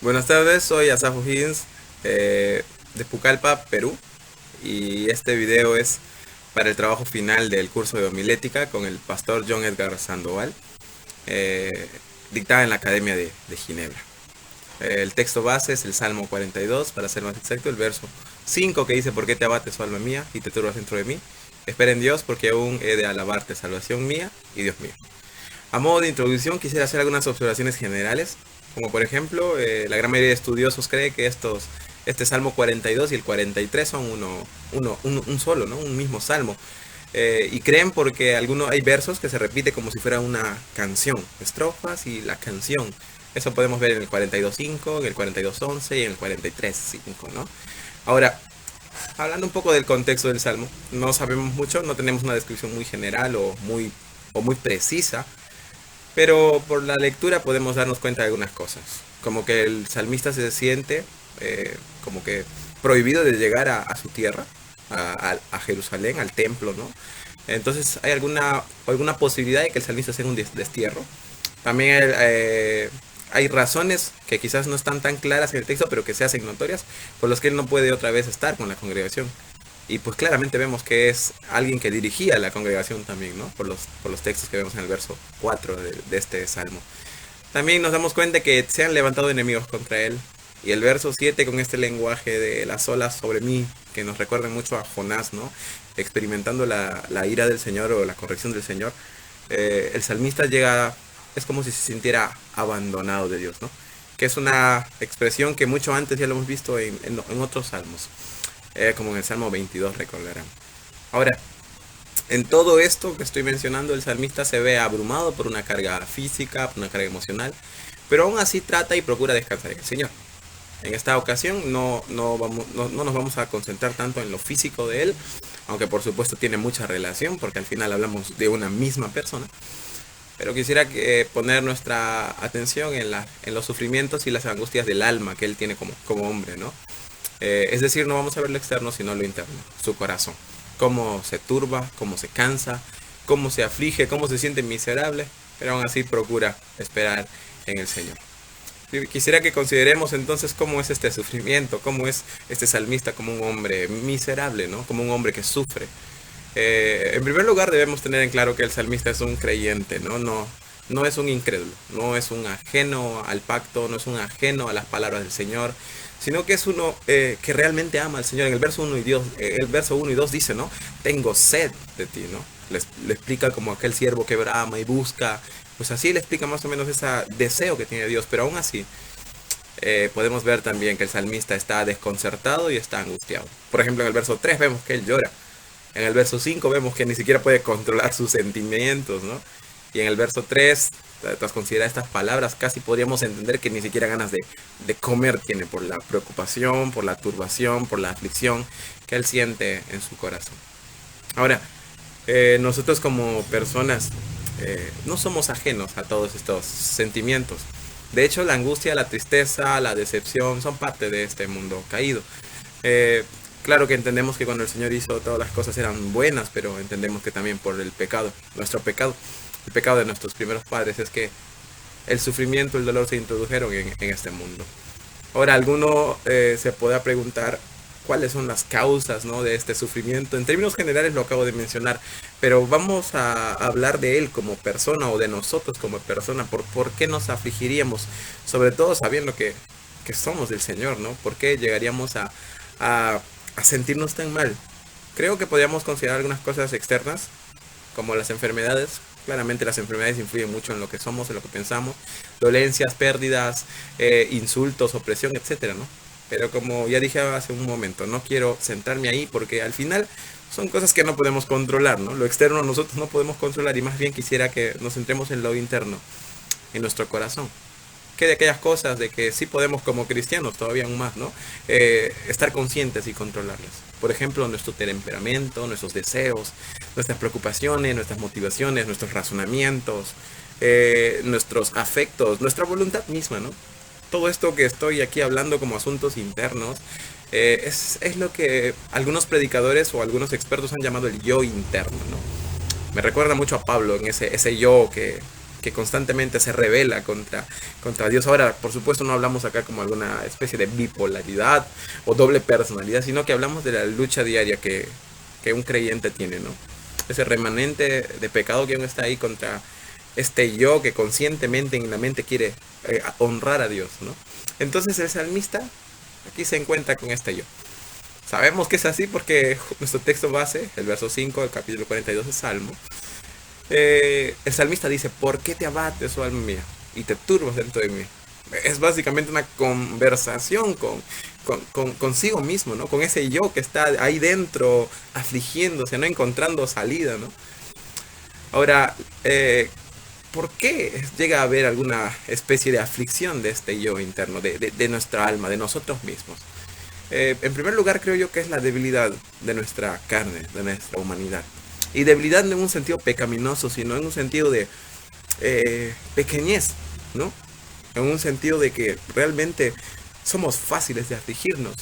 Buenas tardes, soy Asaf Higgins de Pucallpa, Perú, y este video es para el trabajo final del curso de homilética con el pastor John Edgar Sandoval, eh, dictada en la Academia de Ginebra. El texto base es el Salmo 42, para ser más exacto, el verso 5 que dice: ¿Por qué te abates, oh alma mía, y te turbas dentro de mí? Espera en Dios, porque aún he de alabarte, salvación mía y Dios mío. A modo de introducción quisiera hacer algunas observaciones generales, como por ejemplo, la gran mayoría de estudiosos cree que este Salmo 42 y el 43 son un solo, ¿no? Un mismo salmo. Y creen porque hay versos que se repite como si fuera una canción, estrofas y la canción. Eso podemos ver en el 42.5, en el 42.11 y en el 43.5, ¿no? Ahora, hablando un poco del contexto del salmo, no sabemos mucho, no tenemos una descripción muy general o muy precisa, pero por la lectura podemos darnos cuenta de algunas cosas. Como que el salmista se siente como que prohibido de llegar a su tierra, a Jerusalén, al templo, ¿no? Entonces hay alguna posibilidad de que el salmista sea un destierro. También hay razones que quizás no están tan claras en el texto, pero que se hacen notorias, por los que él no puede otra vez estar con la congregación. Y pues claramente vemos que es alguien que dirigía la congregación también, ¿no? Por los textos que vemos en el verso 4 de este salmo. También nos damos cuenta que se han levantado enemigos contra él. Y el verso 7 con este lenguaje de las olas sobre mí, que nos recuerda mucho a Jonás, ¿no? Experimentando la ira del Señor o la corrección del Señor. El salmista es como si se sintiera abandonado de Dios, ¿no? Que es una expresión que mucho antes ya lo hemos visto en otros salmos, como en el Salmo 22, recordarán. Ahora, en todo esto que estoy mencionando, el salmista se ve abrumado por una carga física, por una carga emocional, pero aún así trata y procura descansar en el Señor. En esta ocasión no nos vamos a concentrar tanto en lo físico de él, aunque por supuesto tiene mucha relación, porque al final hablamos de una misma persona. Pero quisiera poner nuestra atención en los sufrimientos y las angustias del alma que él tiene como hombre, ¿no? Es decir, no vamos a ver lo externo, sino lo interno, su corazón. Cómo se turba, cómo se cansa, cómo se aflige, cómo se siente miserable, pero aún así procura esperar en el Señor. Quisiera que consideremos entonces cómo es este sufrimiento, cómo es este salmista como un hombre miserable, ¿no? Como un hombre que sufre. En primer lugar debemos tener en claro que el salmista es un creyente, ¿no? No es un incrédulo, no es un ajeno al pacto, no es un ajeno a las palabras del Señor, sino que es uno que realmente ama al Señor. En el verso 1 y 2 dice, ¿no? Tengo sed de ti, ¿no? Le explica como aquel siervo que brama y busca, pues así le explica más o menos ese deseo que tiene Dios, pero aún así podemos ver también que el salmista está desconcertado y está angustiado. Por ejemplo, en el verso 3 vemos que él llora. En el verso 5 vemos que ni siquiera puede controlar sus sentimientos, ¿no? Y en el verso 3, tras considerar estas palabras, casi podríamos entender que ni siquiera ganas de comer tiene por la preocupación, por la turbación, por la aflicción que él siente en su corazón. Ahora, nosotros como personas no somos ajenos a todos estos sentimientos. De hecho, la angustia, la tristeza, la decepción son parte de este mundo caído. Eh, claro que entendemos que cuando el Señor hizo todas las cosas eran buenas, pero entendemos que también por el pecado, nuestro pecado, el pecado de nuestros primeros padres, es que el sufrimiento, el dolor se introdujeron en este mundo. Ahora, alguno se podrá preguntar cuáles son las causas, ¿no?, de este sufrimiento. En términos generales lo acabo de mencionar, pero vamos a hablar de él como persona o de nosotros como persona. ¿Por qué nos afligiríamos? Sobre todo sabiendo que somos del Señor, ¿no? ¿Por qué llegaríamos a, a sentirnos tan mal? Creo que podríamos considerar algunas cosas externas, como las enfermedades. Claramente las enfermedades influyen mucho en lo que somos, en lo que pensamos. Dolencias, pérdidas, insultos, opresión, etcétera, ¿no? Pero como ya dije hace un momento, no quiero centrarme ahí porque al final son cosas que no podemos controlar, ¿no? Lo externo nosotros no podemos controlar, y más bien quisiera que nos centremos en lo interno, en nuestro corazón. Que de aquellas cosas de que sí podemos como cristianos, todavía aún más, ¿no? Estar conscientes y controlarlas. Por ejemplo, nuestro temperamento, nuestros deseos, nuestras preocupaciones, nuestras motivaciones, nuestros razonamientos, nuestros afectos, nuestra voluntad misma, ¿no? Todo esto que estoy aquí hablando como asuntos internos es lo que algunos predicadores o algunos expertos han llamado el yo interno, ¿no? Me recuerda mucho a Pablo en ese yo que constantemente se rebela contra Dios. Ahora, por supuesto, no hablamos acá como alguna especie de bipolaridad o doble personalidad, sino que hablamos de la lucha diaria que un creyente tiene, ¿no? Ese remanente de pecado que aún está ahí contra este yo que conscientemente en la mente quiere honrar a Dios, ¿no? Entonces el salmista aquí se encuentra con este yo. Sabemos que es así porque nuestro texto base, el verso 5 del capítulo 42 de Salmo, el salmista dice: ¿por qué te abates, oh alma mía, y te turbas dentro de mí? Es básicamente una conversación consigo mismo, ¿no? Con ese yo que está ahí dentro afligiéndose, no encontrando salida, ¿no? Ahora, ¿por qué llega a haber alguna especie de aflicción de este yo interno, de nuestra alma, de nosotros mismos? En primer lugar, creo yo que es la debilidad de nuestra carne, de nuestra humanidad. Y debilidad no en un sentido pecaminoso, sino en un sentido de pequeñez, ¿no? En un sentido de que realmente somos fáciles de afligirnos.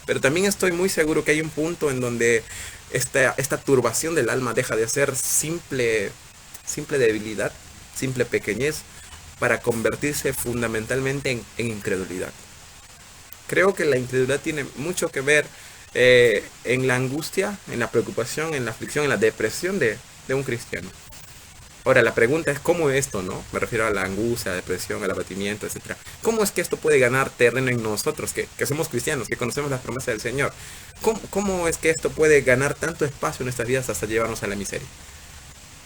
Pero también estoy muy seguro que hay un punto en donde esta turbación del alma deja de ser simple debilidad, simple pequeñez, para convertirse fundamentalmente en incredulidad. Creo que la incredulidad tiene mucho que ver en la angustia, en la preocupación, en la aflicción, en la depresión de un cristiano. Ahora, la pregunta es cómo esto, ¿no? Me refiero a la angustia, a la depresión, al abatimiento, etcétera. ¿Cómo es que esto puede ganar terreno en nosotros, que somos cristianos, que conocemos las promesas del Señor? ¿Cómo es que esto puede ganar tanto espacio en nuestras vidas hasta llevarnos a la miseria?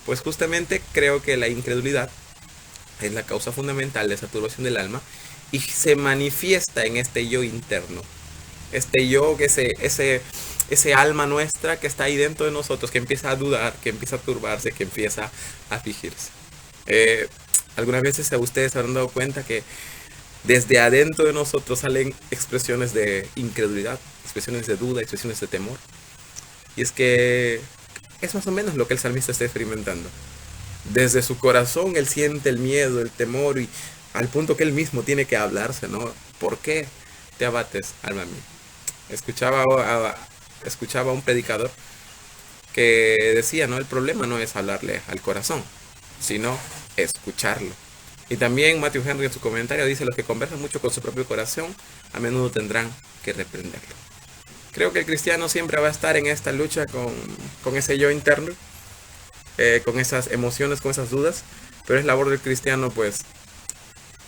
Pues justamente creo que la incredulidad es la causa fundamental de esa turbación del alma y se manifiesta en este yo interno. Este yo, que ese alma nuestra que está ahí dentro de nosotros, que empieza a dudar, que empieza a turbarse, que empieza a afligirse. Algunas veces ustedes se habrán dado cuenta que desde adentro de nosotros salen expresiones de incredulidad, expresiones de duda, expresiones de temor. Y es que es más o menos lo que el salmista está experimentando. Desde su corazón él siente el miedo, el temor, y al punto que él mismo tiene que hablarse, ¿no? ¿Por qué te abates, alma mía? Escuchaba a un predicador que decía, ¿no? El problema no es hablarle al corazón, sino escucharlo. Y también Matthew Henry en su comentario dice: los que conversan mucho con su propio corazón a menudo tendrán que reprenderlo. Creo que el cristiano siempre va a estar en esta lucha con ese yo interno, con esas emociones, con esas dudas, pero es labor del cristiano pues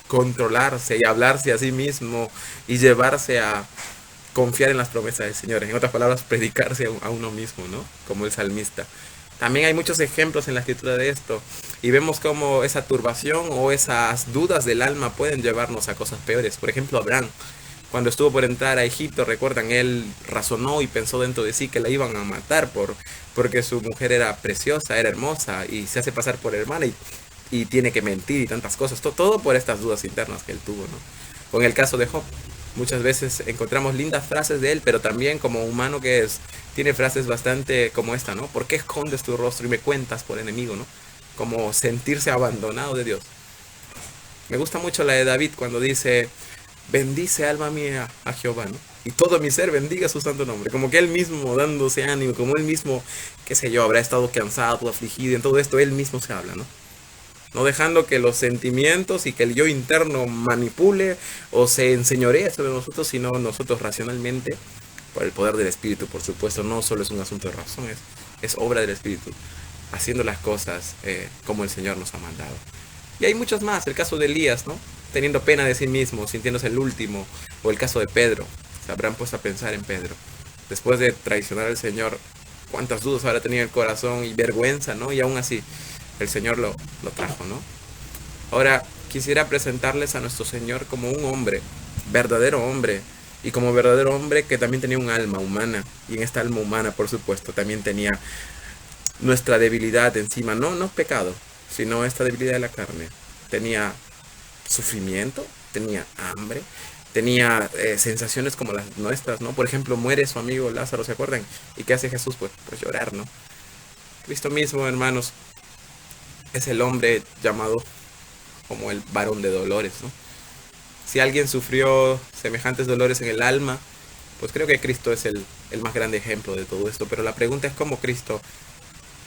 controlarse y hablarse a sí mismo y llevarse a confiar en las promesas del Señor. En otras palabras, predicarse a uno mismo, ¿no? Como el salmista. También hay muchos ejemplos en la escritura de esto y vemos cómo esa turbación o esas dudas del alma pueden llevarnos a cosas peores. Por ejemplo, Abraham, cuando estuvo por entrar a Egipto, recuerdan, él razonó y pensó dentro de sí que la iban a matar porque su mujer era preciosa, era hermosa y se hace pasar por hermana y tiene que mentir y tantas cosas. Todo por estas dudas internas que él tuvo, ¿no? Con el caso de Job, muchas veces encontramos lindas frases de él, pero también como humano que es, tiene frases bastante como esta, ¿no? ¿Por qué escondes tu rostro y me cuentas por enemigo, ¿no? Como sentirse abandonado de Dios. Me gusta mucho la de David cuando dice: bendice alma mía a Jehová, ¿no? Y todo mi ser bendiga su santo nombre. Como que él mismo dándose ánimo, como él mismo, qué sé yo, habrá estado cansado, afligido, y en todo esto él mismo se habla, ¿no? No dejando que los sentimientos y que el yo interno manipule o se enseñoree sobre nosotros, sino nosotros racionalmente, por el poder del Espíritu, por supuesto. No solo es un asunto de razón, es obra del Espíritu, haciendo las cosas como el Señor nos ha mandado. Y hay muchos más, el caso de Elías, ¿no? Teniendo pena de sí mismo, sintiéndose el último, o el caso de Pedro. Se habrán puesto a pensar en Pedro. Después de traicionar al Señor, cuántas dudas habrá tenido el corazón y vergüenza, ¿no? Y aún así, el Señor lo trajo, ¿no? Ahora, quisiera presentarles a nuestro Señor como un hombre, verdadero hombre, y como verdadero hombre que también tenía un alma humana, y en esta alma humana, por supuesto, también tenía nuestra debilidad encima, no pecado, sino esta debilidad de la carne. Tenía sufrimiento, tenía hambre, tenía sensaciones como las nuestras, ¿no? Por ejemplo, muere su amigo Lázaro, ¿se acuerdan? ¿Y qué hace Jesús? Pues llorar, ¿no? Cristo mismo, hermanos, es el hombre llamado como el varón de dolores, ¿no? Si alguien sufrió semejantes dolores en el alma, pues creo que Cristo es el más grande ejemplo de todo esto. Pero la pregunta es cómo Cristo,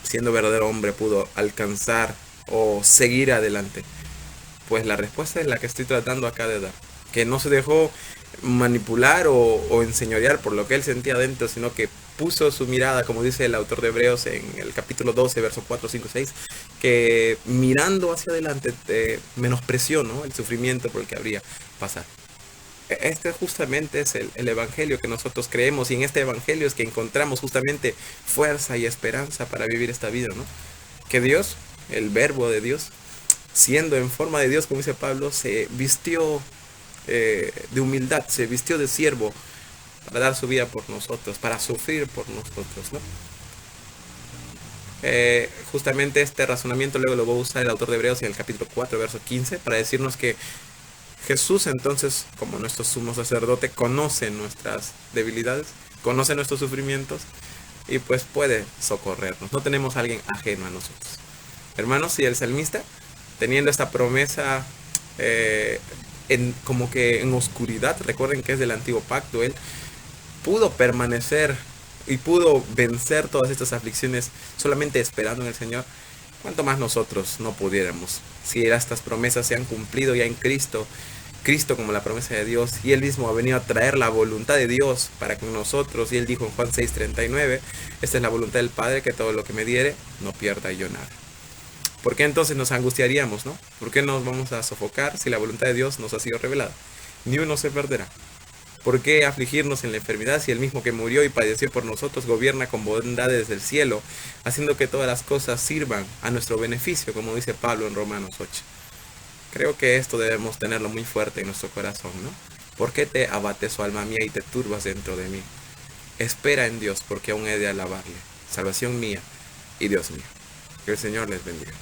siendo verdadero hombre, pudo alcanzar o seguir adelante? Pues la respuesta es la que estoy tratando acá de dar. Que no se dejó manipular o enseñorear por lo que él sentía dentro, sino que puso su mirada, como dice el autor de Hebreos en el capítulo 12, versos 4, 5, 6, que mirando hacia adelante menospreció, ¿no?, el sufrimiento por el que habría pasar. Este justamente es el evangelio que nosotros creemos, y en este evangelio es que encontramos justamente fuerza y esperanza para vivir esta vida, ¿no? Que Dios, el verbo de Dios, siendo en forma de Dios, como dice Pablo, se vistió de humildad, se vistió de siervo para dar su vida por nosotros, para sufrir por nosotros, ¿no? Justamente este razonamiento luego lo va a usar el autor de Hebreos en el capítulo 4, verso 15, para decirnos que Jesús, entonces, como nuestro sumo sacerdote, conoce nuestras debilidades, conoce nuestros sufrimientos y pues puede socorrernos. No tenemos a alguien ajeno a nosotros. Hermanos, y el salmista, teniendo esta promesa como que en oscuridad, recuerden que es del antiguo pacto, él pudo permanecer y pudo vencer todas estas aflicciones solamente esperando en el Señor. ¿Cuánto más nosotros no pudiéramos? Si estas promesas se han cumplido ya en Cristo, Cristo como la promesa de Dios, y Él mismo ha venido a traer la voluntad de Dios para con nosotros, y Él dijo en Juan 6:39, esta es la voluntad del Padre, que todo lo que me diere, no pierda yo nada. ¿Por qué entonces nos angustiaríamos, no? ¿Por qué nos vamos a sofocar si la voluntad de Dios nos ha sido revelada? Ni uno se perderá. ¿Por qué afligirnos en la enfermedad si el mismo que murió y padeció por nosotros gobierna con bondades del cielo, haciendo que todas las cosas sirvan a nuestro beneficio, como dice Pablo en Romanos 8? Creo que esto debemos tenerlo muy fuerte en nuestro corazón, ¿no? ¿Por qué te abates, oh alma mía, y te turbas dentro de mí? Espera en Dios, porque aún he de alabarle, salvación mía y Dios mío. Que el Señor les bendiga.